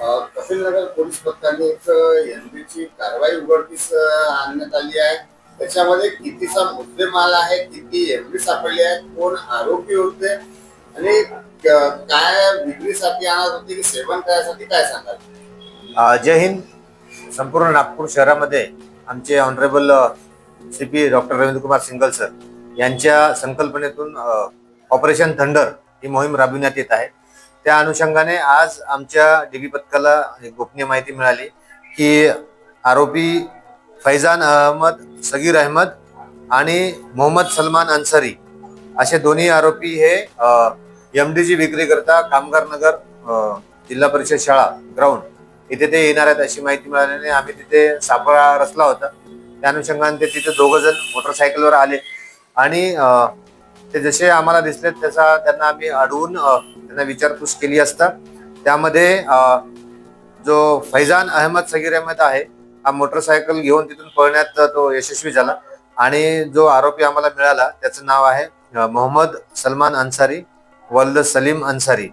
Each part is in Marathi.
कपिलनगर पोलीस पथकाने एक एनबीची कारवाई उघडकीस आणण्यात आली आहे. त्याच्यामध्ये कितीचा मुद्देमाल आहे, किती एमडी सापडली आहे, कोण आरोपी होते आणि काय विक्रीसाठी आणत होते की सेवन करायसाठी, काय सांगाल? जय हिंद. संपूर्ण नागपूर शहरामध्ये आमचे honourable CP doctor Ravindra Kumar single sir यांच्या संकल्पनेतून ऑपरेशन थंडर ही मोहीम राबविण्यात येत आहे. त्या अनुषंगाने आज आमच्या DB पथकाला एक गोपनीय माहिती मिळाली की आरोपी फैजान अहमद सगीर अहमद आणि मोहम्मद सलमान अन्सारी असे दोन्ही आरोपी हे MDची विक्री करता कामगार नगर जिल्हा परिषद शाळा ग्राउंड इथे ते येणार आहेत अशी माहिती मिळाल्याने आम्ही तिथे सापळा रचला होता. त्या अनुषंगाने ते तिथे दोघं जण मोटरसायकलवर आले आणि ते जसे आम्हाला दिसले त्यांना आम्ही अडवून त्यांना विचारपूस केली असता त्यामध्ये जो फैजान अहमद सगीर अहमद आहे हा मोटरसायकल घेऊन तिथून पळण्यात तो यशस्वी झाला आणि जो आरोपी आम्हाला मिळाला त्याचं नाव आहे मोहम्मद सलमान अन्सारी वल्द सलीम अन्सारी.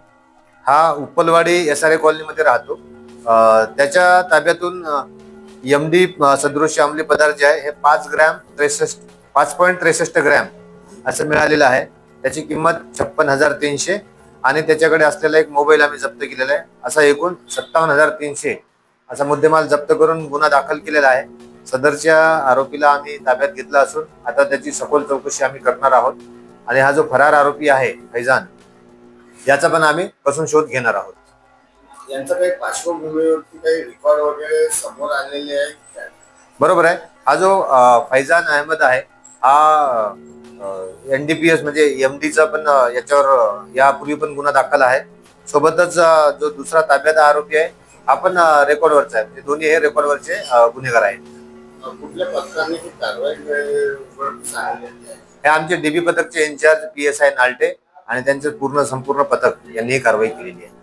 हा उप्पलवाडी SRA कॉलनीमध्ये राहतो. त्याच्या ताब्यातून MD सदृश्य अंमली पदार्थ जे आहे हे 5.63 ग्रॅम असं मिळालेलं आहे. त्याची किंमत 56,300 आणि त्याच्याकडे असलेला एक मोबाईल आम्ही जप्त केलेला आहे. असा एकूण 57,300 असा मुद्देमाल जप्त करून गुन्हा दाखल केलेला आहे. सदरच्या आरोपीला आम्ही ताब्यात घेतला असून आता त्याची सखोल चौकशी आम्ही करणार आहोत आणि हा जो फरार आरोपी आहे फैजान याचा पण आम्ही कसून शोध घेणार आहोत. यांचा काही पार्श्वभूमीवरती काही रेकॉर्ड वगैरे समोर आलेले आहे? बरोबर आहे. हा जो फैजान अहमद आहे हा NDPS म्हणजे MDचा पण याच्यावर यापूर्वी पण गुन्हा दाखल आहे. सोबतच जो दुसरा ताब्यात आरोपी आहे हा पण रेकॉर्डवरचा आहे. म्हणजे दोन्ही हे रेकॉर्डवरचे गुन्हेगार आहेत. कुठल्या पथकाने ही कारवाई हे आमचे DB पथकचे इन्चार्ज PSI नाल्टे आणि त्यांचे संपूर्ण पथक यांनी ही कारवाई केलेली आहे.